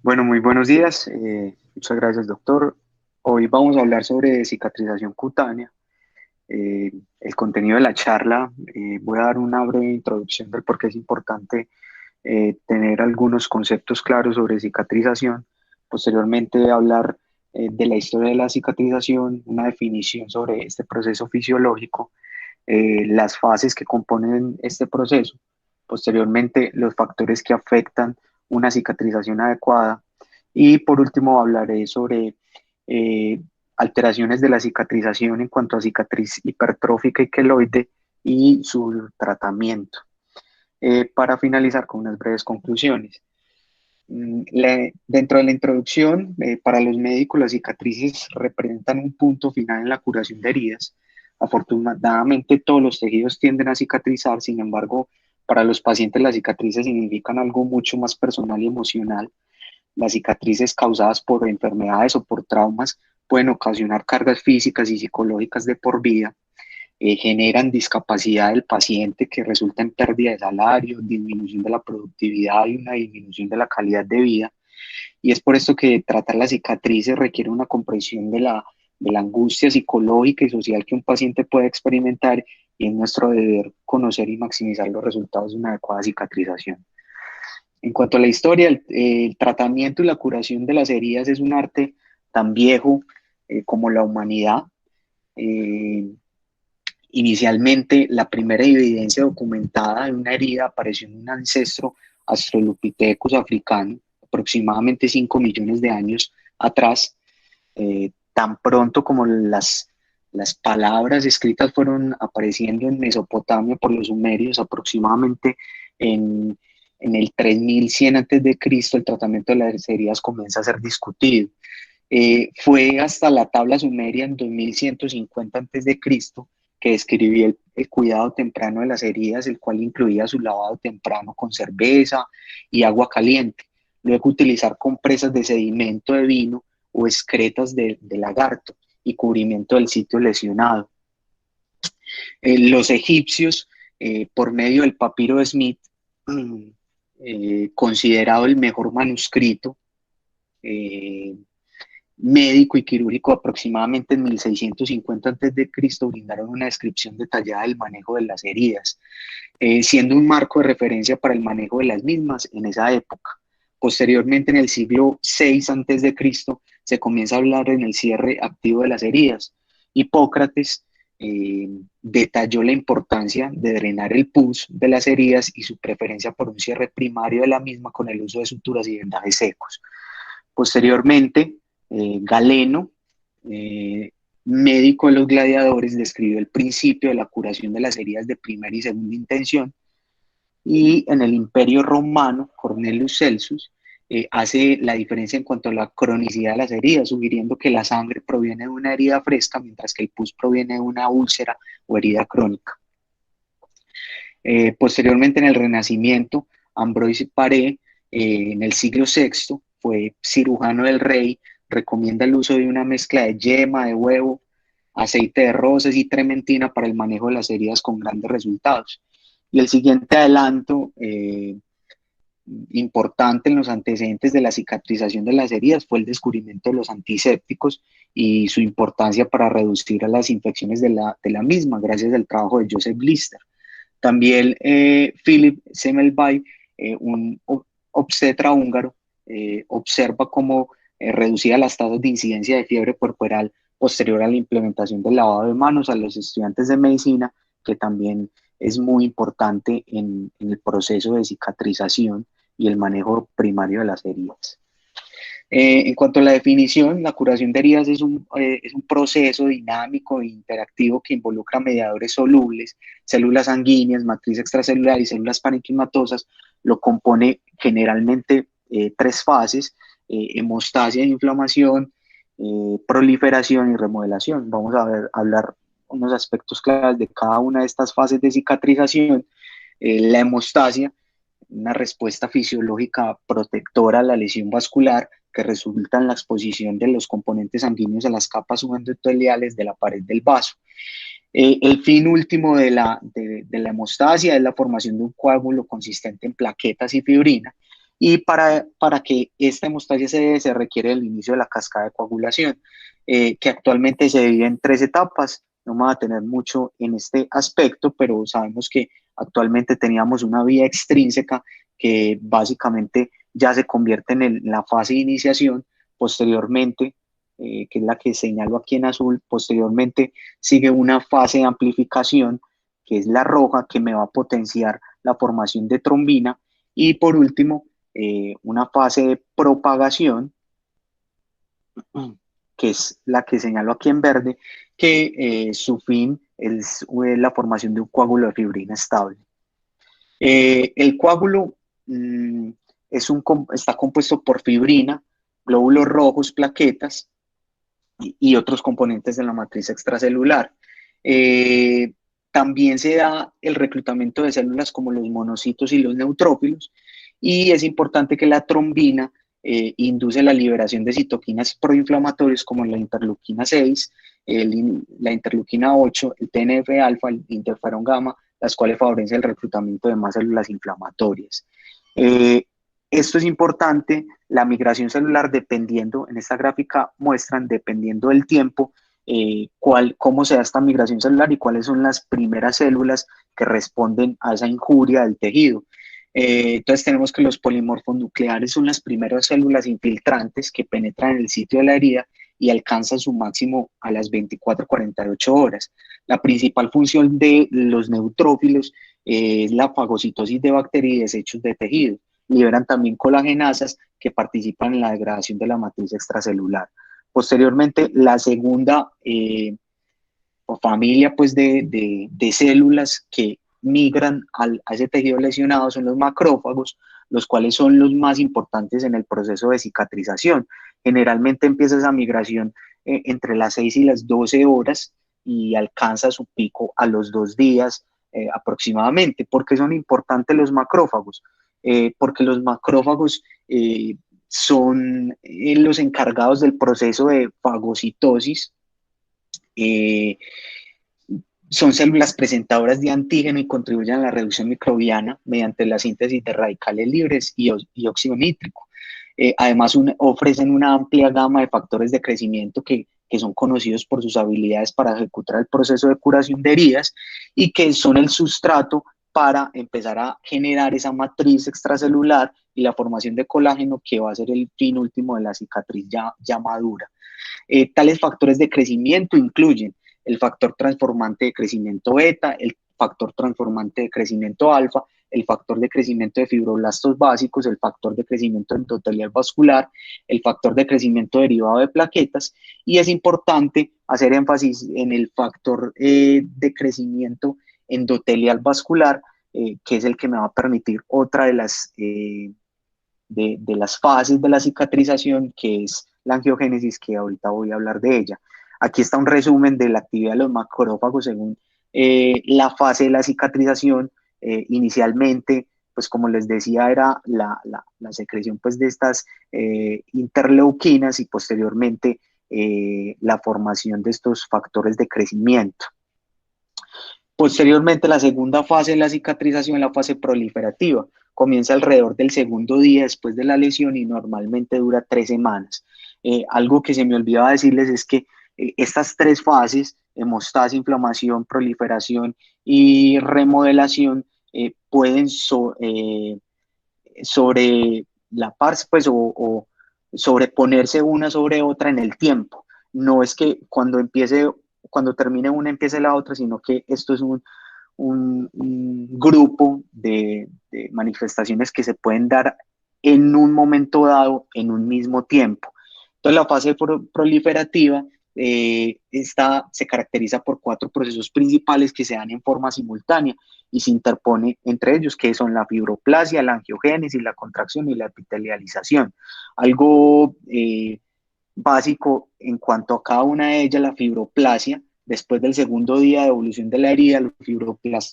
Bueno, muy buenos días. Muchas gracias, doctor. Hoy vamos a hablar sobre cicatrización cutánea. El contenido de la charla, voy a dar una breve introducción del por qué es importante tener algunos conceptos claros sobre cicatrización. Posteriormente, hablar de la historia de la cicatrización, una definición sobre este proceso fisiológico, las fases que componen este proceso. Posteriormente, los factores que afectan una cicatrización adecuada y por último hablaré sobre eh, alteraciones de la cicatrización en cuanto a cicatriz hipertrófica y queloide y su tratamiento. Para finalizar con unas breves conclusiones. Dentro de la introducción, para los médicos las cicatrices representan un punto final en la curación de heridas. Afortunadamente todos los tejidos tienden a cicatrizar, sin embargo, para los pacientes las cicatrices significan algo mucho más personal y emocional. Las cicatrices causadas por enfermedades o por traumas pueden ocasionar cargas físicas y psicológicas de por vida, generan discapacidad del paciente que resulta en pérdida de salario, disminución de la productividad y una disminución de la calidad de vida. Y es por esto que tratar las cicatrices requiere una comprensión de la angustia psicológica y social que un paciente puede experimentar, y es nuestro deber conocer y maximizar los resultados de una adecuada cicatrización. En cuanto a la historia, el tratamiento y la curación de las heridas es un arte tan viejo como la humanidad. Eh, Inicialmente, la primera evidencia documentada de una herida apareció en un ancestro Australopithecus africano, aproximadamente 5 millones de años atrás. Tan pronto como las palabras escritas fueron apareciendo en Mesopotamia por los sumerios, aproximadamente en, en el 3100 a.C., el tratamiento de las heridas comienza a ser discutido. Fue hasta la tabla sumeria en 2150 a.C. que describía el cuidado temprano de las heridas, el cual incluía su lavado temprano con cerveza y agua caliente. Luego utilizar compresas de sedimento de vino o excretas de lagarto y cubrimiento del sitio lesionado. Los egipcios, por medio del papiro de Smith, considerado el mejor manuscrito eh, médico y quirúrgico, aproximadamente en 1650 a.C., brindaron una descripción detallada del manejo de las heridas, siendo un marco de referencia para el manejo de las mismas en esa época. Posteriormente, en el siglo VI a.C., se comienza a hablar en el cierre activo de las heridas. Hipócrates detalló la importancia de drenar el pus de las heridas y su preferencia por un cierre primario de la misma con el uso de suturas y vendajes secos. Posteriormente, Galeno, eh, médico de los gladiadores, describió el principio de la curación de las heridas de primera y segunda intención, y en el Imperio Romano, Cornelius Celsus hace la diferencia en cuanto a la cronicidad de las heridas, sugiriendo que la sangre proviene de una herida fresca, mientras que el pus proviene de una úlcera o herida crónica. Posteriormente, en el Renacimiento, Ambroise Paré, en el siglo VI, fue cirujano del rey, recomienda el uso de una mezcla de yema, de huevo, aceite de rosas y trementina para el manejo de las heridas con grandes resultados. Y el siguiente adelanto importante en los antecedentes de la cicatrización de las heridas fue el descubrimiento de los antisépticos y su importancia para reducir a las infecciones de la misma, gracias al trabajo de Joseph Lister. También Philip Semmelweis, un obstetra húngaro, observa cómo reducía las tasas de incidencia de fiebre puerperal posterior a la implementación del lavado de manos a los estudiantes de medicina, que también es muy importante en el proceso de cicatrización y el manejo primario de las heridas. En cuanto a la definición, la curación de heridas es un proceso dinámico e interactivo que involucra mediadores solubles, células sanguíneas, matriz extracelular y células parenquimatosas. Lo compone generalmente tres fases: hemostasia e inflamación, proliferación y remodelación. Vamos a hablar unos aspectos claves de cada una de estas fases de cicatrización. La hemostasia, una respuesta fisiológica protectora a la lesión vascular que resulta en la exposición de los componentes sanguíneos a las capas subendoteliales de la pared del vaso. El fin último de la hemostasia es la formación de un coágulo consistente en plaquetas y fibrina. y para que esta hemostasia se dé se requiere el inicio de la cascada de coagulación, que actualmente se divide en 3 etapas. No me va a tener mucho en este aspecto, pero sabemos que actualmente teníamos una vía extrínseca que básicamente ya se convierte en la fase de iniciación. Posteriormente, que es la que señalo aquí en azul, posteriormente sigue una fase de amplificación, que es la roja, que me va a potenciar la formación de trombina, y por último, una fase de propagación, que es la que señalo aquí en verde, que su fin es la formación de un coágulo de fibrina estable. El coágulo mmm, está compuesto por fibrina, glóbulos rojos, plaquetas y otros componentes de la matriz extracelular. Eh, También se da el reclutamiento de células como los monocitos y los neutrófilos, y es importante que la trombina induce la liberación de citoquinas proinflamatorias como la interleuquina 6, la interleuquina 8, el TNF-alfa, el interferón gamma, las cuales favorecen el reclutamiento de más células inflamatorias. Eh, Esto es importante, la migración celular dependiendo, en esta gráfica muestran, dependiendo del tiempo, cómo se da esta migración celular y cuáles son las primeras células que responden a esa injuria del tejido. Entonces tenemos que los polimorfos nucleares son las primeras células infiltrantes que penetran en el sitio de la herida y alcanzan su máximo a las 24-48 horas. La principal función de los neutrófilos es la fagocitosis de bacterias y desechos de tejido. Liberan también colagenasas que participan en la degradación de la matriz extracelular. Posteriormente, la segunda familia pues, de células que migran a ese tejido lesionado son los macrófagos, los cuales son los más importantes en el proceso de cicatrización. Generalmente empieza esa migración entre las 6 y las 12 horas y alcanza su pico a los 2 días aproximadamente. ¿Por qué son importantes los macrófagos? Porque los macrófagos son los encargados del proceso de fagocitosis. eh, Son células presentadoras de antígeno y contribuyen a la reducción microbiana mediante la síntesis de radicales libres y óxido nítrico. Además, ofrecen una amplia gama de factores de crecimiento que son conocidos por sus habilidades para ejecutar el proceso de curación de heridas y que son el sustrato para empezar a generar esa matriz extracelular y la formación de colágeno, que va a ser el fin último de la cicatriz ya madura. Tales factores de crecimiento incluyen el factor transformante de crecimiento beta, el factor transformante de crecimiento alfa, el factor de crecimiento de fibroblastos básicos, el factor de crecimiento endotelial vascular, el factor de crecimiento derivado de plaquetas, y es importante hacer énfasis en el factor de crecimiento endotelial vascular, que es el que me va a permitir otra de las fases de la cicatrización, que es la angiogénesis, que ahorita voy a hablar de ella. Aquí está un resumen de la actividad de los macrófagos según la fase de la cicatrización. Inicialmente, pues como les decía, era la secreción pues, de estas interleuquinas y posteriormente la formación de estos factores de crecimiento. Posteriormente, la segunda fase de la cicatrización es la fase proliferativa. Comienza alrededor del segundo día después de la lesión y normalmente dura 3 semanas. Algo que se me olvidaba decirles es que estas 3 fases, hemostasia, inflamación, proliferación y remodelación, pueden sobre la par, pues, o sobreponerse una sobre otra en el tiempo. No es que cuando termine una empiece la otra, sino que esto es un grupo de manifestaciones que se pueden dar en un momento dado, en un mismo tiempo. Entonces, la fase proliferativa se caracteriza por 4 procesos principales que se dan en forma simultánea y se interpone entre ellos, que son la fibroplasia, la angiogénesis, la contracción y la epitelialización. Algo básico en cuanto a cada una de ellas, la fibroplasia, después del segundo día de evolución de la herida,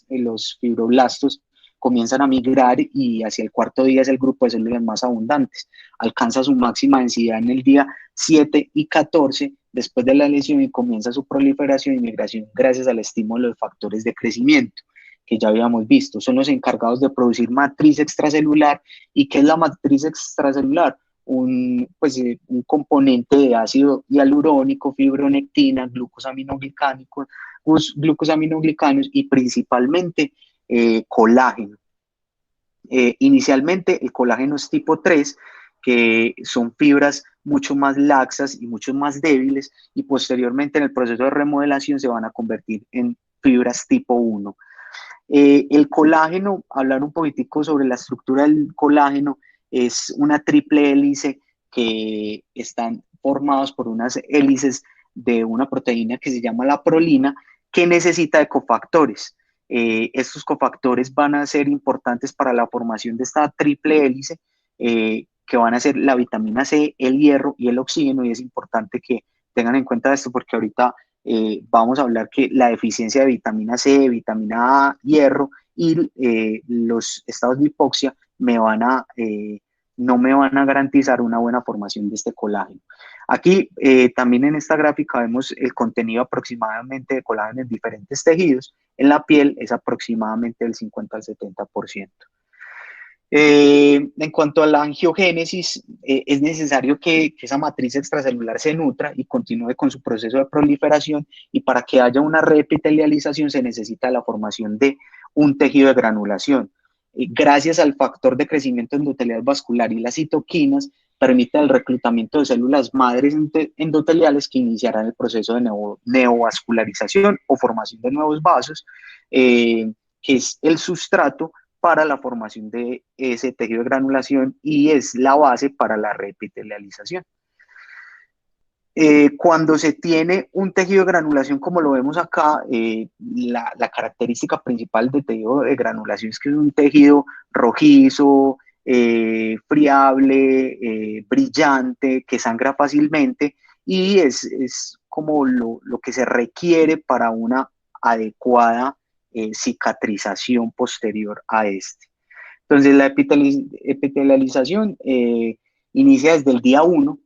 los fibroblastos comienzan a migrar y hacia el cuarto día es el grupo de células más abundantes. Alcanza su máxima densidad en el día 7 y 14 después de la lesión y comienza su proliferación y migración gracias al estímulo de factores de crecimiento. que ya habíamos visto. Son los encargados de producir matriz extracelular. ¿Y qué es la matriz extracelular? Un componente de ácido hialurónico, fibronectina, glucosaminoglicanos y principalmente colágeno. Inicialmente el colágeno es tipo 3, que son fibras mucho más laxas y mucho más débiles, y posteriormente en el proceso de remodelación se van a convertir en fibras tipo 1. El colágeno, hablar un poquitico sobre la estructura del colágeno, es una triple hélice que están formados por unas hélices de una proteína que se llama la prolina, que necesita de cofactores. Estos cofactores van a ser importantes para la formación de esta triple hélice, que van a ser la vitamina C, el hierro y el oxígeno, y es importante que tengan en cuenta esto porque ahorita vamos a hablar que la deficiencia de vitamina C, vitamina A, hierro y los estados de hipoxia no me van a garantizar una buena formación de este colágeno. Aquí también en esta gráfica vemos el contenido aproximadamente de colágeno en diferentes tejidos. En la piel es aproximadamente del 50 al 70%. En cuanto a la angiogénesis, es necesario que esa matriz extracelular se nutra y continúe con su proceso de proliferación, y para que haya una reepitelialización se necesita la formación de un tejido de granulación. Gracias al factor de crecimiento endotelial vascular y las citoquinas, permite el reclutamiento de células madres endoteliales que iniciarán el proceso de neovascularización o formación de nuevos vasos, que es el sustrato para la formación de ese tejido de granulación y es la base para la reepitelialización. Cuando se tiene un tejido de granulación como lo vemos acá, la característica principal del tejido de granulación es que es un tejido rojizo, friable, brillante, que sangra fácilmente, y es como lo que se requiere para una adecuada cicatrización posterior a este. Entonces la epitelialización inicia desde el día 1.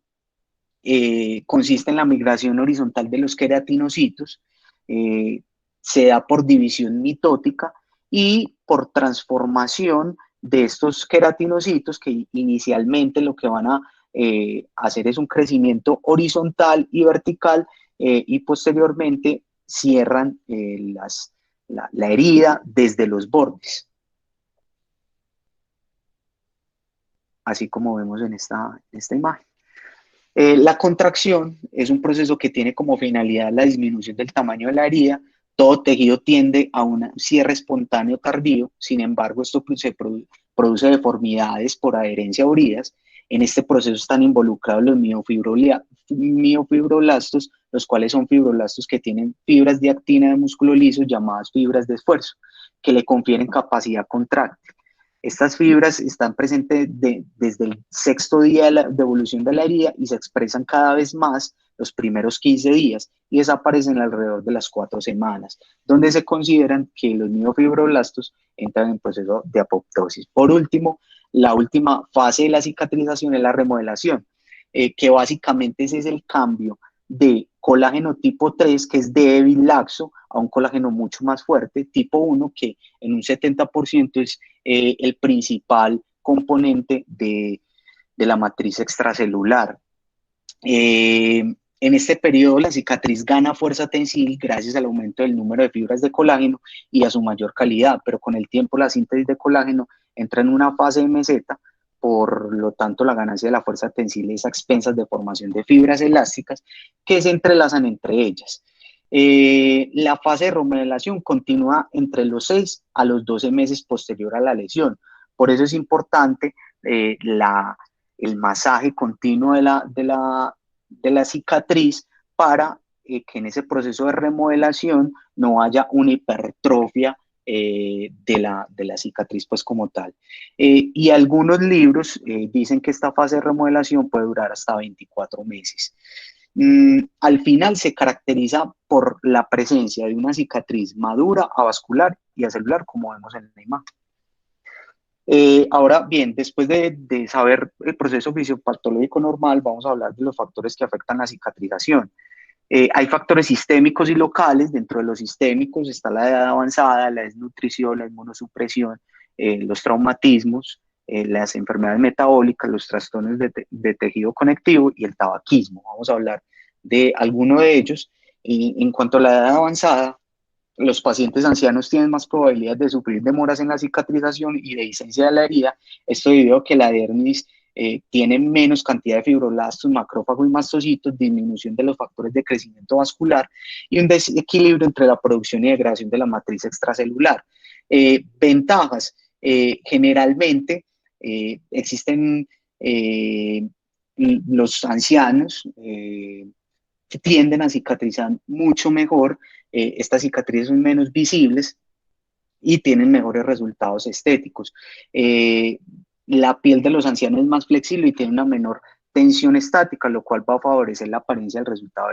Consiste en la migración horizontal de los queratinocitos, eh, se da por división mitótica y por transformación de estos queratinocitos, que inicialmente lo que van a hacer es un crecimiento horizontal y vertical, y posteriormente cierran la herida desde los bordes, así como vemos en esta imagen. La contracción es un proceso que tiene como finalidad la disminución del tamaño de la herida. Todo tejido tiende a un cierre espontáneo tardío, sin embargo, esto se produce deformidades por adherencia a heridas. En este proceso están involucrados los miofibroblastos, los cuales son fibroblastos que tienen fibras de actina de músculo liso llamadas fibras de esfuerzo, que le confieren capacidad contráctil. Estas fibras están presentes desde el sexto día de evolución de la herida y se expresan cada vez más los primeros 15 días y desaparecen alrededor de las 4 semanas, donde se consideran que los miofibroblastos entran en proceso de apoptosis. Por último, la última fase de la cicatrización es la remodelación, que básicamente ese es el cambio de colágeno tipo 3, que es débil, laxo, a un colágeno mucho más fuerte, tipo 1, que en un 70% es el principal componente de la matriz extracelular. En este periodo la cicatriz gana fuerza tensil gracias al aumento del número de fibras de colágeno y a su mayor calidad, pero con el tiempo la síntesis de colágeno entra en una fase de meseta. Por lo tanto, la ganancia de la fuerza tensil es a expensas de formación de fibras elásticas que se entrelazan entre ellas. La fase de remodelación continúa entre los 6 a los 12 meses posterior a la lesión. Por eso es importante el masaje continuo de la cicatriz para que en ese proceso de remodelación no haya una hipertrofia de la cicatriz pues como tal. Y algunos libros dicen que esta fase de remodelación puede durar hasta 24 meses. Al final se caracteriza por la presencia de una cicatriz madura, avascular y acelular, como vemos en la imagen. Ahora bien, después de saber el proceso fisiopatológico normal, vamos a hablar de los factores que afectan la cicatrización. Hay factores sistémicos y locales. Dentro de los sistémicos está la edad avanzada, la desnutrición, la inmunosupresión, los traumatismos, las enfermedades metabólicas, los trastornos de tejido conectivo y el tabaquismo. Vamos a hablar de alguno de ellos. En cuanto a la edad avanzada, los pacientes ancianos tienen más probabilidades de sufrir demoras en la cicatrización y de dehiscencia de la herida. Esto debido a que la dermis tiene menos cantidad de fibroblastos, macrófagos y mastocitos, disminución de los factores de crecimiento vascular y un desequilibrio entre la producción y degradación de la matriz extracelular. Ventajas, generalmente existen los ancianos tienden a cicatrizar mucho mejor, estas cicatrices son menos visibles y tienen mejores resultados estéticos. La piel de los ancianos es más flexible y tiene una menor tensión estática, lo cual va a favorecer la apariencia del resultado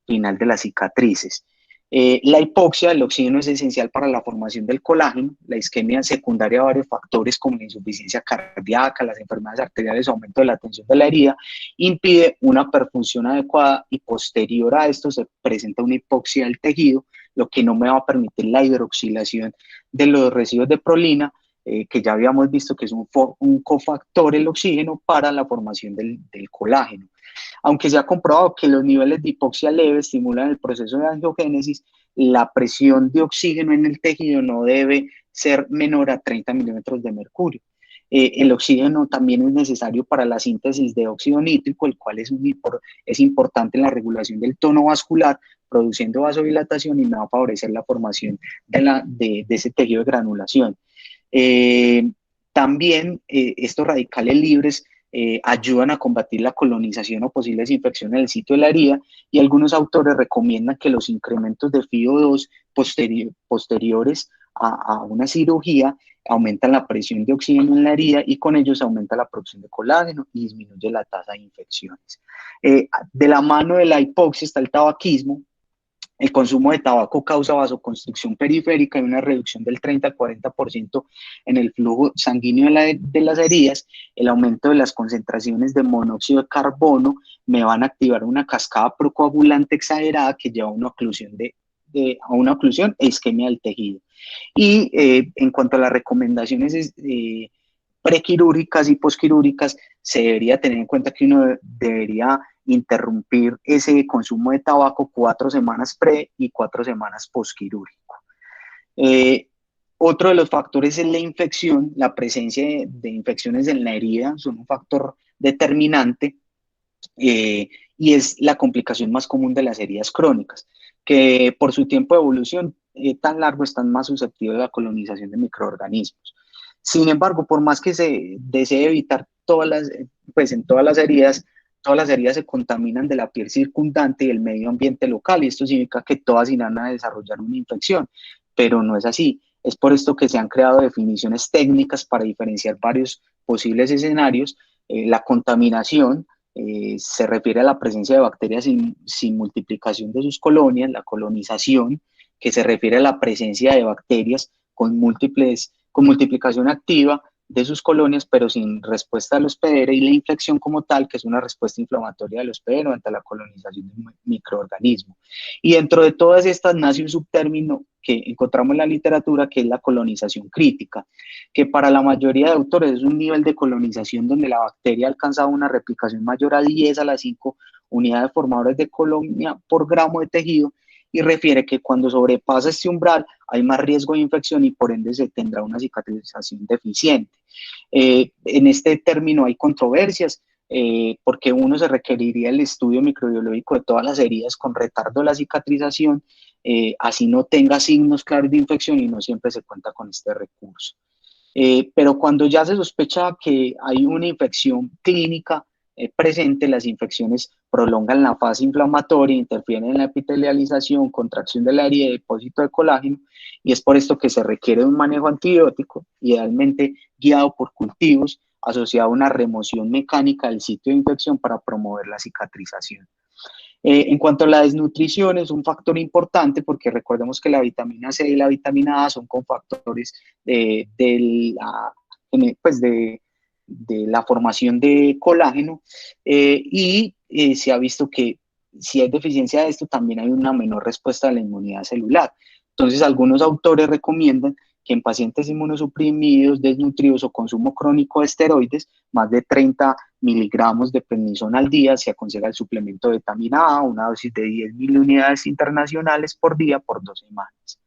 final de las cicatrices. La hipoxia, el oxígeno es esencial para la formación del colágeno, la isquemia secundaria a varios factores como la insuficiencia cardíaca, las enfermedades arteriales, aumento de la tensión de la herida, impide una perfusión adecuada y posterior a esto se presenta una hipoxia del tejido, lo que no me va a permitir la hidroxilación de los residuos de prolina, que ya habíamos visto que es un cofactor el oxígeno para la formación del colágeno. Aunque se ha comprobado que los niveles de hipoxia leve estimulan el proceso de angiogénesis, la presión de oxígeno en el tejido no debe ser menor a 30 milímetros de mercurio. El oxígeno también es necesario para la síntesis de óxido nítrico, el cual es importante en la regulación del tono vascular, produciendo vasodilatación y me va a favorecer la formación de ese tejido de granulación. Eh, También estos radicales libres ayudan a combatir la colonización o posibles infecciones del sitio de la herida y algunos autores recomiendan que los incrementos de FiO2 posteriores a una cirugía aumentan la presión de oxígeno en la herida y con ellos aumenta la producción de colágeno y disminuye la tasa de infecciones. De la mano de la hipoxia está el tabaquismo. El consumo de tabaco causa vasoconstricción periférica y una reducción del 30 al 40% en el flujo sanguíneo de las heridas. El aumento de las concentraciones de monóxido de carbono me van a activar una cascada procoagulante exagerada que lleva a una oclusión, a una oclusión e isquemia del tejido. Y en cuanto a las recomendaciones prequirúrgicas y posquirúrgicas, se debería tener en cuenta que uno debería interrumpir ese consumo de tabaco 4 semanas pre y 4 semanas posquirúrgico. Eh, Otro de los factores es la infección, la presencia de infecciones en la herida, son un factor determinante y es la complicación más común de las heridas crónicas, que por su tiempo de evolución tan largo están más susceptibles a la colonización de microorganismos. Sin embargo, por más que se desee evitar pues en todas las heridas se contaminan de la piel circundante y el medio ambiente local, y esto significa que todas irán a desarrollar una infección, pero no es así. Es por esto que se han creado definiciones técnicas para diferenciar varios posibles escenarios. La contaminación se refiere a la presencia de bacterias sin multiplicación de sus colonias, la colonización, que se refiere a la presencia de bacterias con multiplicación activa de sus colonias, pero sin respuesta al hospedero, y la infección como tal, que es una respuesta inflamatoria del hospedero ante la colonización de un microorganismo. Y dentro de todas estas nace un subtérmino que encontramos en la literatura, que es la colonización crítica, que para la mayoría de autores es un nivel de colonización donde la bacteria ha alcanzado una replicación mayor a 10 a las 5 unidades formadoras de colonia por gramo de tejido, y refiere que cuando sobrepasa este umbral hay más riesgo de infección y por ende se tendrá una cicatrización deficiente. En este término hay controversias, porque uno se requeriría el estudio microbiológico de todas las heridas con retardo de la cicatrización, así no tenga signos claros de infección y no siempre se cuenta con este recurso. Pero cuando ya se sospecha que hay una infección clínica presente, las infecciones prolongan la fase inflamatoria, interfieren en la epitelialización, contracción de la herida y depósito de colágeno, y es por esto que se requiere un manejo antibiótico, idealmente guiado por cultivos, asociado a una remoción mecánica del sitio de infección para promover la cicatrización. En cuanto a la desnutrición, es un factor importante porque recordemos que la vitamina C y la vitamina A son cofactores pues de la formación de colágeno, y se ha visto que si hay deficiencia de esto, también hay una menor respuesta de la inmunidad celular. Entonces, algunos autores recomiendan que en pacientes inmunosuprimidos, desnutridos o consumo crónico de esteroides, más de 30 miligramos de prednisona al día, se aconseja el suplemento de vitamina A, una dosis de 10.000 unidades internacionales por día por 2 semanas.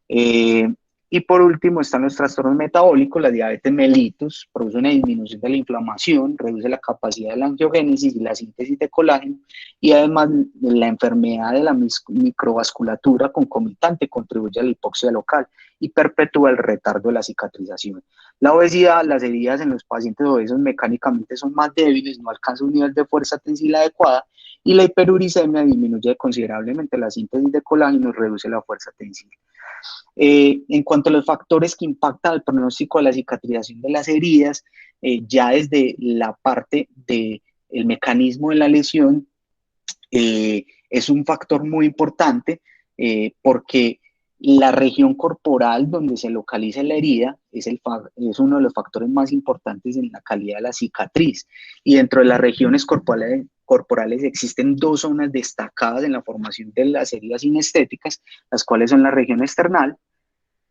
Eh, y por último están los trastornos metabólicos. La diabetes mellitus produce una disminución de la inflamación, reduce la capacidad de la angiogénesis y la síntesis de colágeno, y además la enfermedad de la microvasculatura concomitante contribuye a la hipoxia local y perpetúa el retardo de la cicatrización. La obesidad, las heridas en los pacientes obesos mecánicamente son más débiles, no alcanzan un nivel de fuerza tensil adecuada, y la hiperuricemia disminuye considerablemente la síntesis de colágeno y reduce la fuerza tensil. En cuanto a los factores que impactan el pronóstico de la cicatrización de las heridas, ya desde la parte del mecanismo de la lesión, es un factor muy importante, porque la región corporal donde se localiza la herida es uno de los factores más importantes en la calidad de la cicatriz. Y dentro de las regiones corporales existen dos zonas destacadas en la formación de las heridas inestéticas, las cuales son la región external,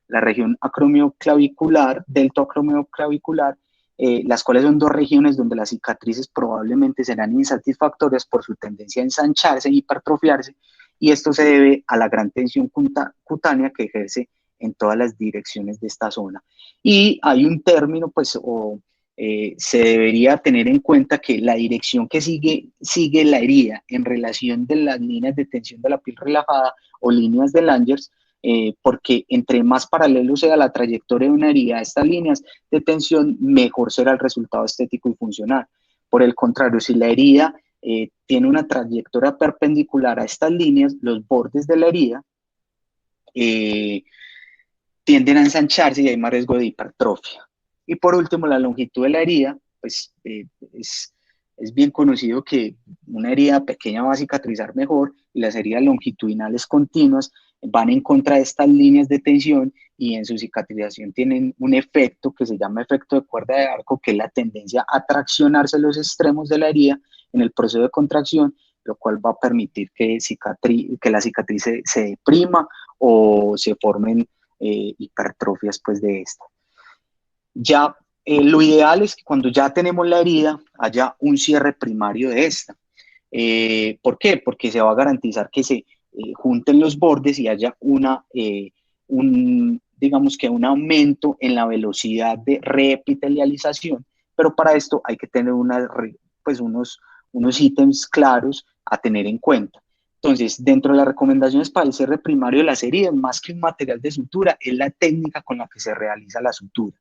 la región acromioclavicular, deltoacromioclavicular, las cuales son dos regiones donde las cicatrices probablemente serán insatisfactorias por su tendencia a ensancharse e hipertrofiarse, y esto se debe a la gran tensión cutánea que ejerce en todas las direcciones de esta zona. Y hay un término, pues, se debería tener en cuenta que la dirección que sigue la herida en relación de las líneas de tensión de la piel relajada o líneas de Langers, porque entre más paralelo sea la trayectoria de una herida a estas líneas de tensión, mejor será el resultado estético y funcional. Por el contrario, si la herida tiene una trayectoria perpendicular a estas líneas, los bordes de la herida tienden a ensancharse y hay más riesgo de hipertrofia. Y por último, la longitud de la herida, pues es bien conocido que una herida pequeña va a cicatrizar mejor, y las heridas longitudinales continuas van en contra de estas líneas de tensión, y en su cicatrización tienen un efecto que se llama efecto de cuerda de arco, que es la tendencia a traccionarse los extremos de la herida en el proceso de contracción, lo cual va a permitir que la cicatriz se deprima o se formen hipertrofias pues de esta. Ya lo ideal es que cuando ya tenemos la herida haya un cierre primario de esta. ¿Por qué? Porque se va a garantizar que se junten los bordes y haya digamos que un aumento en la velocidad de reepitelialización, pero para esto hay que tener pues unos ítems claros a tener en cuenta. Entonces, dentro de las recomendaciones para el cierre primario de las heridas, más que un material de sutura, es la técnica con la que se realiza la sutura.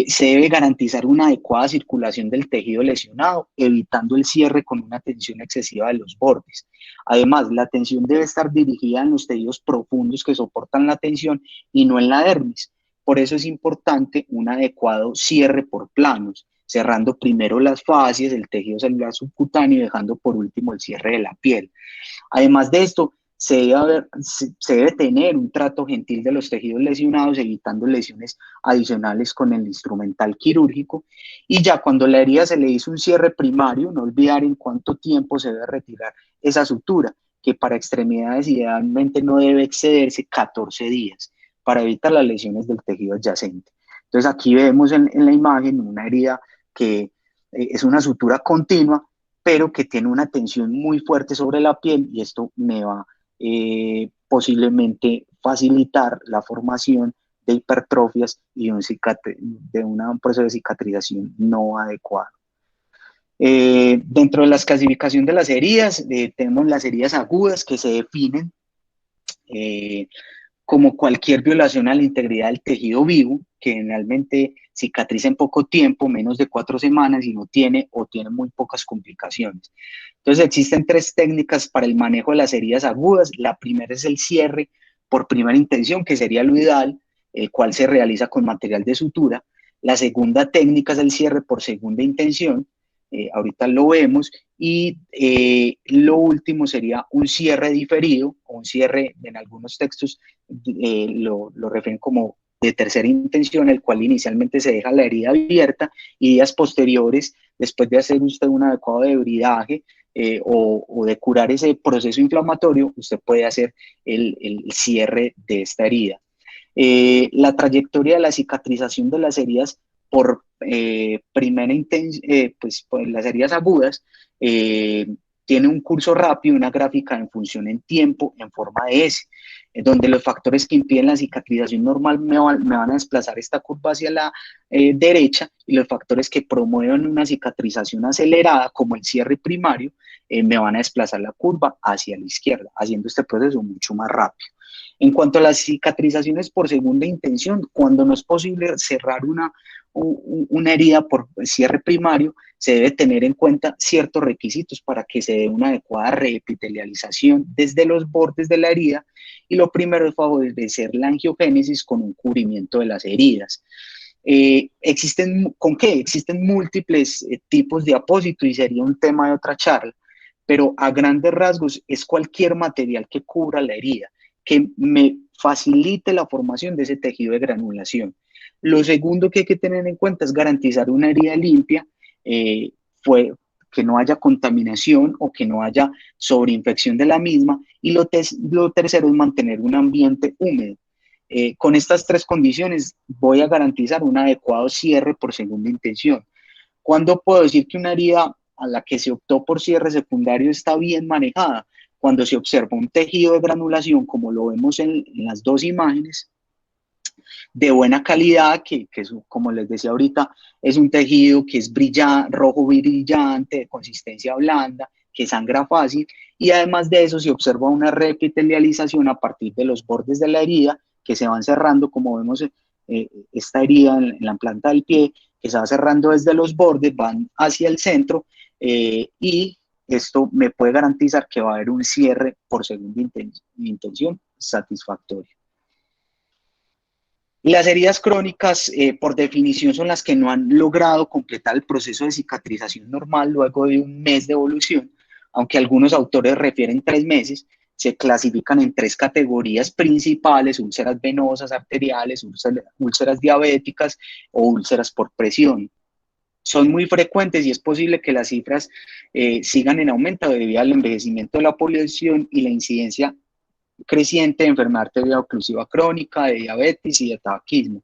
Se debe garantizar una adecuada circulación del tejido lesionado, evitando el cierre con una tensión excesiva de los bordes. Además, la tensión debe estar dirigida en los tejidos profundos que soportan la tensión y no en la dermis. Por eso es importante un adecuado cierre por planos, cerrando primero las fascias, el tejido celular subcutáneo, y dejando por último el cierre de la piel. Además de esto, se debe tener un trato gentil de los tejidos lesionados, evitando lesiones adicionales con el instrumental quirúrgico. Y ya cuando la herida se le hizo un cierre primario, no olvidar en cuánto tiempo se debe retirar esa sutura, que para extremidades idealmente no debe excederse 14 días para evitar las lesiones del tejido adyacente. Entonces aquí vemos en la imagen una herida que es una sutura continua, pero que tiene una tensión muy fuerte sobre la piel, y esto me va posiblemente facilitar la formación de hipertrofias y de un proceso de cicatrización no adecuado. Dentro de la clasificación de las heridas, tenemos las heridas agudas, que se definen como cualquier violación a la integridad del tejido vivo, que generalmente cicatriza en poco tiempo, menos de 4 semanas, y no tiene o tiene muy pocas complicaciones. Entonces existen 3 técnicas para el manejo de las heridas agudas. La primera es el cierre por primera intención, que sería lo ideal, el cual se realiza con material de sutura. La segunda técnica es el cierre por segunda intención, ahorita lo vemos, y lo último sería un cierre diferido, o un cierre, en algunos textos lo refieren como de tercera intención, el cual inicialmente se deja la herida abierta, y días posteriores, después de hacer usted un adecuado debridaje, o de curar ese proceso inflamatorio, usted puede hacer el cierre de esta herida. La trayectoria de la cicatrización de las heridas por pues las heridas agudas, eh, tiene un curso rápido, una gráfica en función en tiempo, en forma de S, donde los factores que impiden la cicatrización normal me van a desplazar esta curva hacia la derecha, y los factores que promueven una cicatrización acelerada, como el cierre primario, me van a desplazar la curva hacia la izquierda, haciendo este proceso mucho más rápido. En cuanto a las cicatrizaciones por segunda intención, cuando no es posible cerrar una herida por cierre primario, se debe tener en cuenta ciertos requisitos para que se dé una adecuada reepitelialización desde los bordes de la herida, y lo primero es favorecer la angiogénesis con un cubrimiento de las heridas. ¿Con qué? Existen múltiples tipos de apósito, y sería un tema de otra charla, pero a grandes rasgos es cualquier material que cubra la herida, que me facilite la formación de ese tejido de granulación. Lo segundo que hay que tener en cuenta es garantizar una herida limpia, eh, fue, que no haya contaminación o que no haya sobreinfección de la misma, y lo tercero es mantener un ambiente húmedo. Con estas tres condiciones voy a garantizar un adecuado cierre por segunda intención. ¿Cuándo puedo decir que una herida a la que se optó por cierre secundario está bien manejada? Cuando se observa un tejido de granulación, como lo vemos en las dos imágenes, de buena calidad, que es, como les decía ahorita, es un tejido que es brillante, rojo brillante, de consistencia blanda, que sangra fácil, y además de eso se observa una reepitelialización a partir de los bordes de la herida, que se van cerrando, como vemos esta herida en la planta del pie, que se va cerrando desde los bordes, van hacia el centro, y esto me puede garantizar que va a haber un cierre por segunda intención satisfactorio. Las heridas crónicas, por definición, son las que no han logrado completar el proceso de cicatrización normal luego de un mes de evolución, aunque algunos autores refieren 3 meses. Se clasifican en tres categorías principales: úlceras venosas, arteriales, úlceras diabéticas o úlceras por presión. Son muy frecuentes, y es posible que las cifras sigan en aumento debido al envejecimiento de la población y la incidencia creciente de enfermedad arterial oclusiva crónica, de diabetes y de tabaquismo.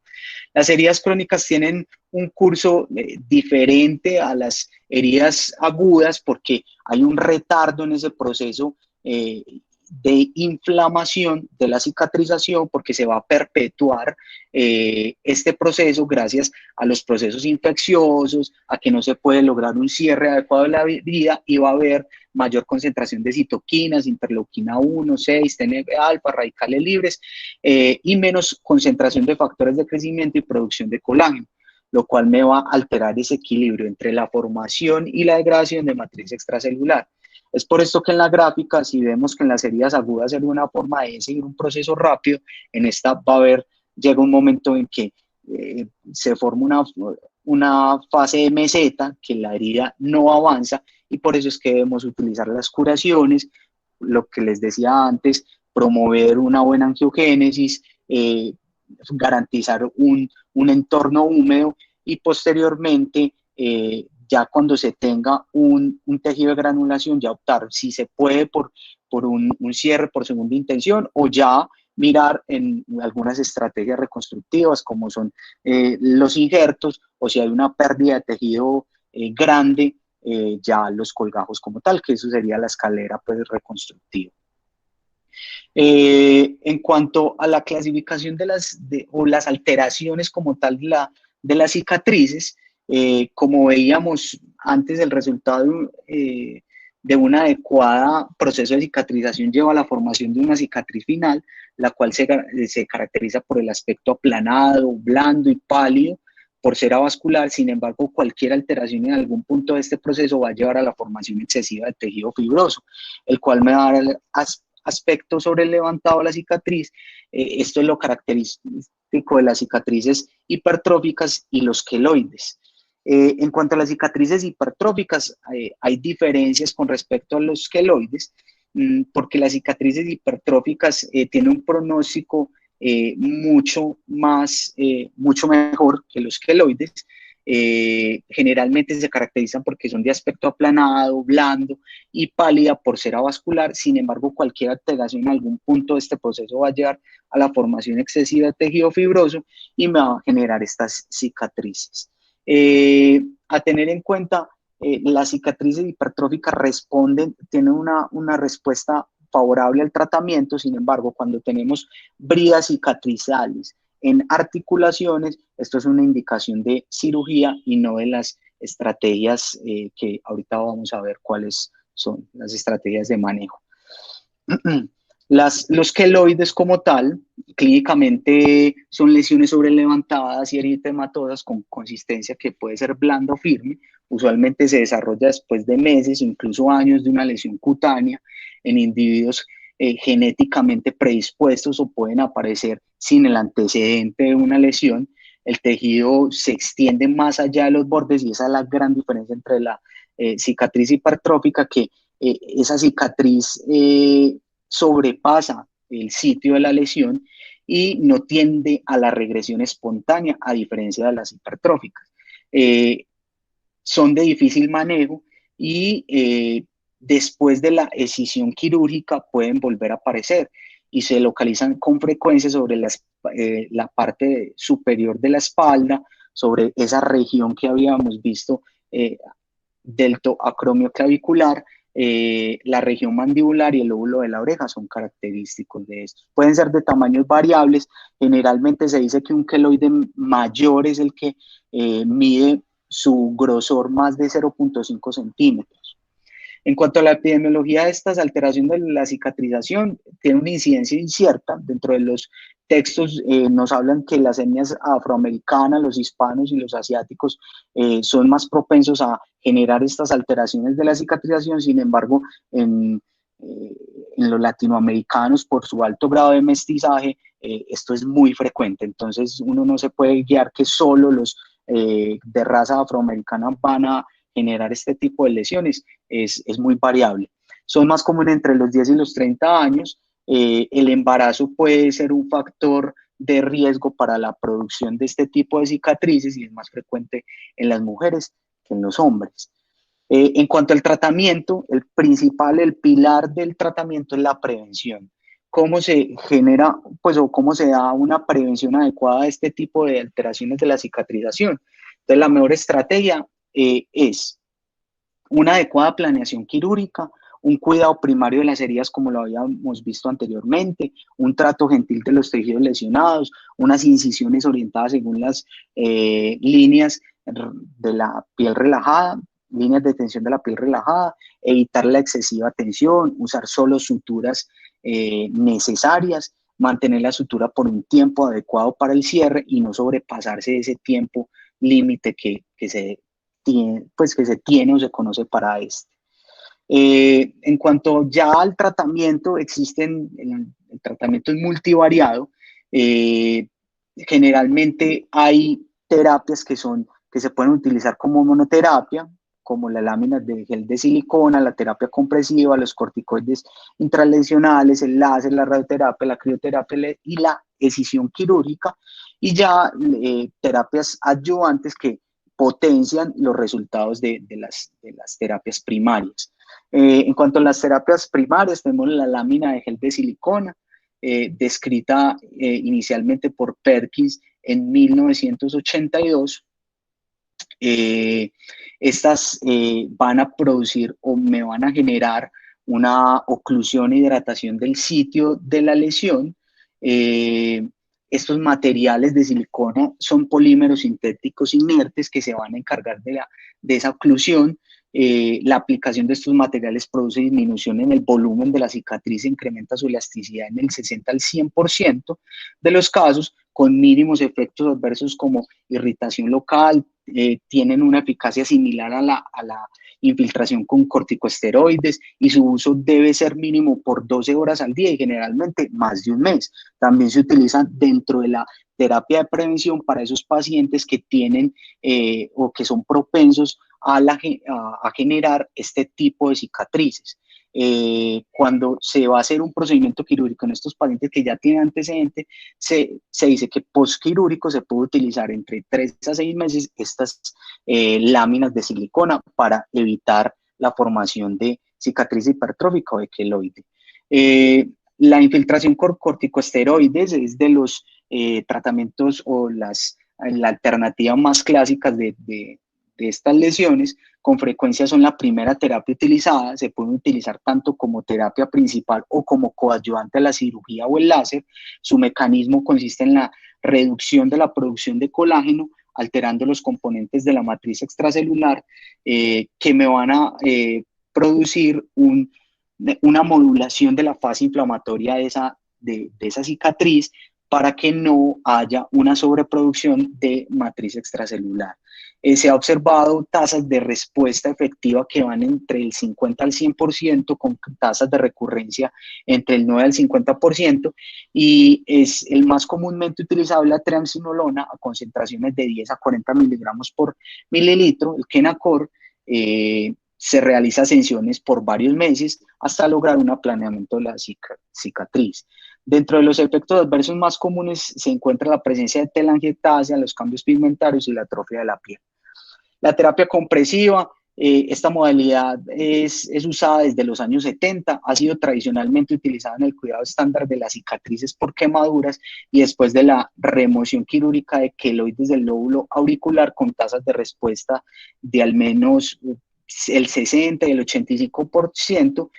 Las heridas crónicas tienen un curso diferente a las heridas agudas, porque hay un retardo en ese proceso de inflamación de la cicatrización, porque se va a perpetuar este proceso gracias a los procesos infecciosos, a que no se puede lograr un cierre adecuado de la herida, y va a haber mayor concentración de citoquinas, interleuquina 1, 6, TNF-alfa, radicales libres, y menos concentración de factores de crecimiento y producción de colágeno, lo cual me va a alterar ese equilibrio entre la formación y la degradación de matriz extracelular. Es por esto que en la gráfica, si vemos que en las heridas agudas es una forma de seguir un proceso rápido, en esta va a haber, llega un momento en que se forma una fase de meseta, que la herida no avanza, y por eso es que debemos utilizar las curaciones, lo que les decía antes, promover una buena angiogénesis, garantizar un entorno húmedo, y posteriormente, ya cuando se tenga un tejido de granulación, ya optar si se puede por un cierre por segunda intención, o ya mirar en algunas estrategias reconstructivas, como son los injertos, o si hay una pérdida de tejido grande, ya los colgajos como tal, que eso sería la escalera pues reconstructiva. En cuanto a la clasificación o las alteraciones como tal de las cicatrices, como veíamos antes, el resultado de un adecuado proceso de cicatrización lleva a la formación de una cicatriz final, la cual se caracteriza por el aspecto aplanado, blando y pálido, por ser avascular. Sin embargo, cualquier alteración en algún punto de este proceso va a llevar a la formación excesiva de tejido fibroso, el cual me va a dar aspecto sobre el levantado de la cicatriz. Esto es lo característico de las cicatrices hipertróficas y los queloides. En cuanto a las cicatrices hipertróficas, hay diferencias con respecto a los queloides, porque las cicatrices hipertróficas tienen un pronóstico mucho mejor que los queloides. Generalmente se caracterizan porque son de aspecto aplanado, blando y pálida por ser avascular. Sin embargo, cualquier alteración en algún punto de este proceso va a llevar a la formación excesiva de tejido fibroso y me va a generar estas cicatrices. A tener en cuenta, las cicatrices hipertróficas tienen una respuesta favorable al tratamiento. Sin embargo, cuando tenemos bridas cicatrizales en articulaciones, esto es una indicación de cirugía y no de las estrategias que ahorita vamos a ver cuáles son las estrategias de manejo. Los queloides como tal, clínicamente son lesiones sobrelevantadas y eritematosas con consistencia que puede ser blanda o firme. Usualmente se desarrolla después de meses, incluso años de una lesión cutánea en individuos genéticamente predispuestos, o pueden aparecer sin el antecedente de una lesión. El tejido se extiende más allá de los bordes y esa es la gran diferencia entre la cicatriz hipertrófica, que esa cicatriz sobrepasa el sitio de la lesión y no tiende a la regresión espontánea, a diferencia de las hipertróficas. Son de difícil manejo y después de la escisión quirúrgica pueden volver a aparecer y se localizan con frecuencia sobre la parte superior de la espalda, sobre esa región que habíamos visto delto acromio clavicular. La región mandibular y el lóbulo de la oreja son característicos de estos. Pueden ser de tamaños variables. Generalmente se dice que un queloide mayor es el que mide su grosor más de 0,5 centímetros. En cuanto a la epidemiología de estas alteraciones de la cicatrización, tiene una incidencia incierta. Dentro de los textos nos hablan que las etnias afroamericanas, los hispanos y los asiáticos son más propensos a generar estas alteraciones de la cicatrización. Sin embargo, en los latinoamericanos, por su alto grado de mestizaje, esto es muy frecuente. Entonces, uno no se puede guiar que solo los de raza afroamericana van a generar este tipo de lesiones. Es muy variable. Son más comunes entre los 10 y los 30 años. El embarazo puede ser un factor de riesgo para la producción de este tipo de cicatrices y es más frecuente en las mujeres que en los hombres. En cuanto al tratamiento, el pilar del tratamiento es la prevención. ¿Cómo se genera, pues, o cómo se da una prevención adecuada a este tipo de alteraciones de la cicatrización? Entonces, la mejor estrategia es una adecuada planeación quirúrgica, un cuidado primario de las heridas como lo habíamos visto anteriormente, un trato gentil de los tejidos lesionados, unas incisiones orientadas según las líneas de la piel relajada, líneas de tensión de la piel relajada, evitar la excesiva tensión, usar solo suturas necesarias, mantener la sutura por un tiempo adecuado para el cierre y no sobrepasarse ese tiempo límite que se tiene o se conoce para este. En cuanto ya al tratamiento, el tratamiento es multivariado. Generalmente hay terapias que se pueden utilizar como monoterapia, como las láminas de gel de silicona, la terapia compresiva, los corticoides intralesionales, el láser, la radioterapia, la crioterapia y la escisión quirúrgica, y ya terapias adyuvantes que potencian los resultados de las terapias primarias. En cuanto a las terapias primarias, tenemos la lámina de gel de silicona, descrita inicialmente por Perkins en 1982. Estas van a producir o me van a generar una oclusión e hidratación del sitio de la lesión. Estos materiales de silicona son polímeros sintéticos inertes que se van a encargar de esa oclusión. La aplicación de estos materiales produce disminución en el volumen de la cicatriz e incrementa su elasticidad en el 60 al 100% de los casos, con mínimos efectos adversos como irritación local. Tienen una eficacia similar a la infiltración con corticosteroides y su uso debe ser mínimo por 12 horas al día y generalmente más de un mes. También se utilizan dentro de la terapia de prevención para esos pacientes que tienen o que son propensos a generar este tipo de cicatrices. cuando se va a hacer un procedimiento quirúrgico en estos pacientes que ya tienen antecedentes, se dice que postquirúrgico se puede utilizar entre 3 a 6 meses estas láminas de silicona para evitar la formación de cicatriz hipertrófica o de queloide. La infiltración con corticosteroides es de los tratamientos o la alternativa más clásicas de estas lesiones. Con frecuencia son la primera terapia utilizada, se pueden utilizar tanto como terapia principal o como coadyuvante a la cirugía o el láser. Su mecanismo consiste en la reducción de la producción de colágeno, alterando los componentes de la matriz extracelular que me van a producir una modulación de la fase inflamatoria de esa cicatriz para que no haya una sobreproducción de matriz extracelular. Se ha observado tasas de respuesta efectiva que van entre el 50 al 100%, con tasas de recurrencia entre el 9 al 50%, y es el más comúnmente utilizado la triamcinolona a concentraciones de 10 a 40 miligramos por mililitro, el Kenacor. Se realiza sesiones por varios meses hasta lograr un aplaneamiento de la cicatriz. Dentro de los efectos adversos más comunes se encuentra la presencia de telangiectasia, los cambios pigmentarios y la atrofia de la piel. La terapia compresiva, esta modalidad es usada desde los años 70, ha sido tradicionalmente utilizada en el cuidado estándar de las cicatrices por quemaduras y después de la remoción quirúrgica de queloides del lóbulo auricular con tasas de respuesta de al menos el 60 y el 85%.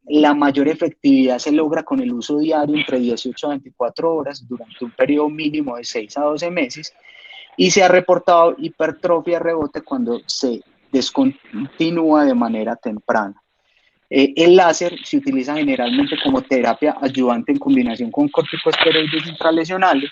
La mayor efectividad se logra con el uso diario entre 18 a 24 horas durante un periodo mínimo de 6 a 12 meses, y se ha reportado hipertrofia rebote cuando se descontinúa de manera temprana. El láser se utiliza generalmente como terapia ayudante en combinación con corticosteroides intralesionales.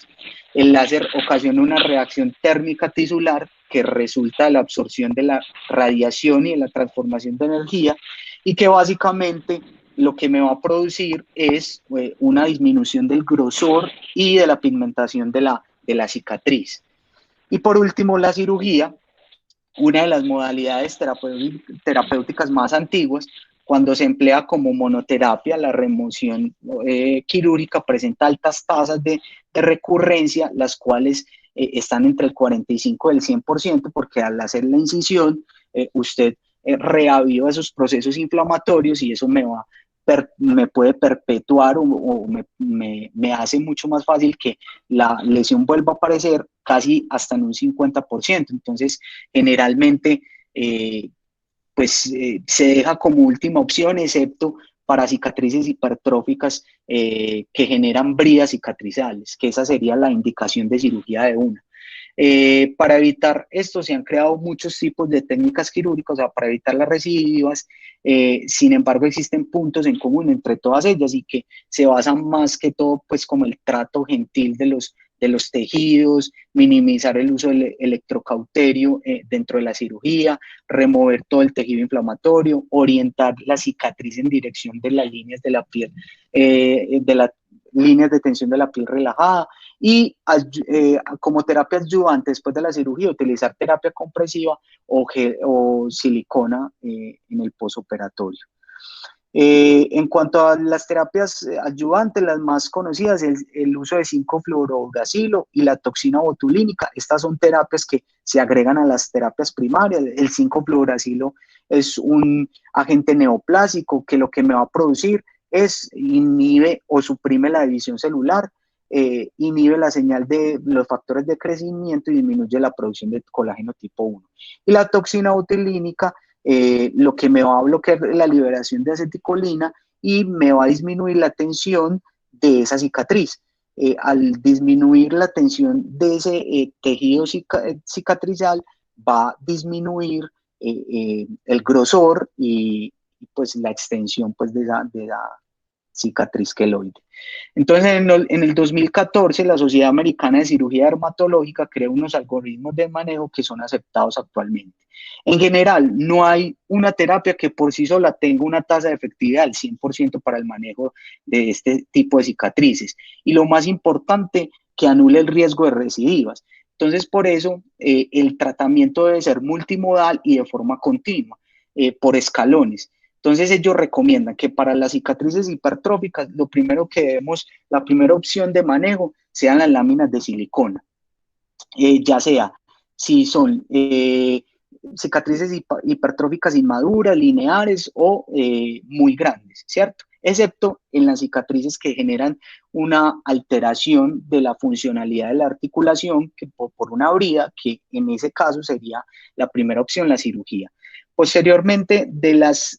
El láser ocasiona una reacción térmica tisular que resulta de la absorción de la radiación y de la transformación de energía, y que básicamente lo que me va a producir es una disminución del grosor y de la pigmentación de la cicatriz. Y por último, la cirugía, una de las modalidades terapéuticas más antiguas. Cuando se emplea como monoterapia, la remoción quirúrgica presenta altas tasas de recurrencia, las cuales están entre el 45 y el 100%, porque al hacer la incisión, usted reaviva esos procesos inflamatorios y eso me puede perpetuar o me hace mucho más fácil que la lesión vuelva a aparecer casi hasta en un 50%. Entonces, generalmente, se deja como última opción, excepto para cicatrices hipertróficas que generan bridas cicatrizales, que esa sería la indicación de cirugía de una. Para evitar esto se han creado muchos tipos de técnicas quirúrgicas, o sea, para evitar las recidivas. Sin embargo, existen puntos en común entre todas ellas y que se basan más que todo pues como el trato gentil de los tejidos, minimizar el uso del electrocauterio dentro de la cirugía, remover todo el tejido inflamatorio, orientar la cicatriz en dirección de las líneas de la piel, de las líneas de tensión de la piel relajada, y como terapia adyuvante después de la cirugía utilizar terapia compresiva o silicona en el posoperatorio. En cuanto a las terapias adyuvantes, las más conocidas, el uso de 5-fluorouracilo y la toxina botulínica. Estas son terapias que se agregan a las terapias primarias. El 5-fluorouracilo es un agente neoplásico que lo que me va a producir es inhibe o suprime la división celular, inhibe la señal de los factores de crecimiento y disminuye la producción de colágeno tipo 1. Y la toxina botulínica lo que me va a bloquear la liberación de aceticolina y me va a disminuir la tensión de esa cicatriz. Al disminuir la tensión de ese tejido cicatrizal, va a disminuir el grosor y pues la extensión pues de la cicatriz queloide. Entonces, en el 2014, la Sociedad Americana de Cirugía Dermatológica creó unos algoritmos de manejo que son aceptados actualmente. En general, no hay una terapia que por sí sola tenga una tasa de efectividad del 100% para el manejo de este tipo de cicatrices. Y lo más importante, que anule el riesgo de recidivas. Entonces, por eso, el tratamiento debe ser multimodal y de forma continua, por escalones. Entonces ellos recomiendan que para las cicatrices hipertróficas, la primera opción de manejo sean las láminas de silicona, ya sea si son cicatrices hipertróficas inmaduras, lineares o muy grandes, ¿cierto? Excepto en las cicatrices que generan una alteración de la funcionalidad de la articulación que por una brida, que en ese caso sería la primera opción, la cirugía. Posteriormente, de las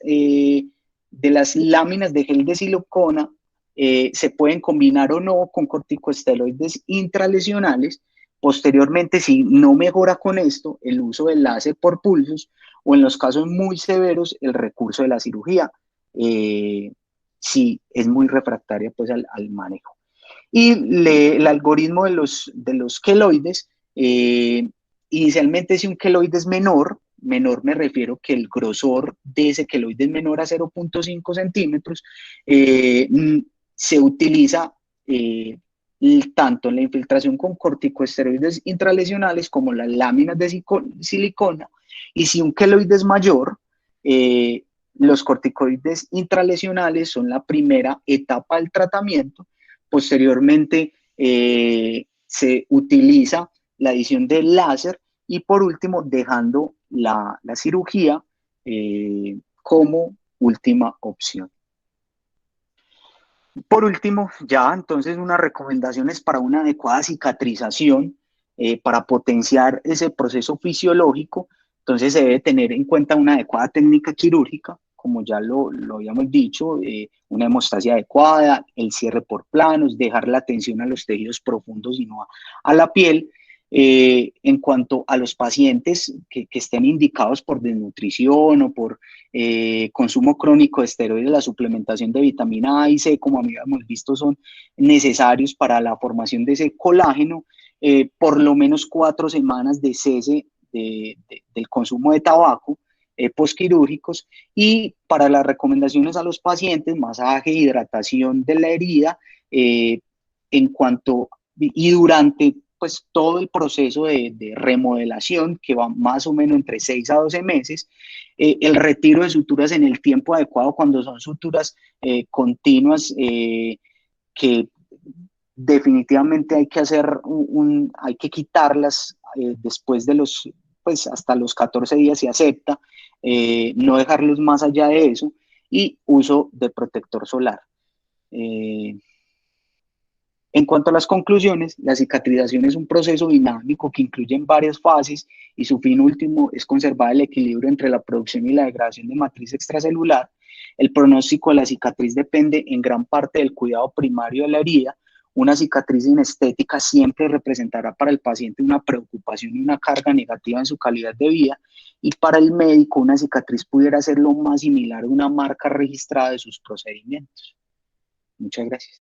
láminas de gel de silicona, se pueden combinar o no con corticosteroides intralesionales. Posteriormente, si no mejora con esto, el uso del láser por pulsos o en los casos muy severos, el recurso de la cirugía, si es muy refractaria pues al manejo. Y el algoritmo de los queloides, inicialmente si un queloide es menor me refiero que el grosor de ese queloide es menor a 0.5 centímetros, se utiliza tanto en la infiltración con corticosteroides intralesionales como las láminas de silicona, y si un queloide es mayor, los corticoides intralesionales son la primera etapa del tratamiento. Posteriormente se utiliza la adición del láser y por último dejando la cirugía como última opción. Por último, ya entonces unas recomendaciones para una adecuada cicatrización, para potenciar ese proceso fisiológico. Entonces se debe tener en cuenta una adecuada técnica quirúrgica, como ya lo habíamos dicho, una hemostasia adecuada, el cierre por planos, dejar la atención a los tejidos profundos y no a la piel. En cuanto a los pacientes que estén indicados por desnutrición o por consumo crónico de esteroides, la suplementación de vitamina A y C, como habíamos visto, son necesarios para la formación de ese colágeno, por lo menos 4 semanas de cese del consumo de tabaco, postquirúrgicos, y para las recomendaciones a los pacientes, masaje, hidratación de la herida, en cuanto y durante pues todo el proceso de remodelación, que va más o menos entre 6 a 12 meses, el retiro de suturas en el tiempo adecuado cuando son suturas continuas, que definitivamente hay que hay que quitarlas después de pues hasta los 14 días se acepta, no dejarlos más allá de eso, y uso de protector solar. Eh, en cuanto a las conclusiones, la cicatrización es un proceso dinámico que incluye varias fases y su fin último es conservar el equilibrio entre la producción y la degradación de matriz extracelular. El pronóstico de la cicatriz depende en gran parte del cuidado primario de la herida. Una cicatriz inestética siempre representará para el paciente una preocupación y una carga negativa en su calidad de vida, y para el médico una cicatriz pudiera ser lo más similar a una marca registrada de sus procedimientos. Muchas gracias.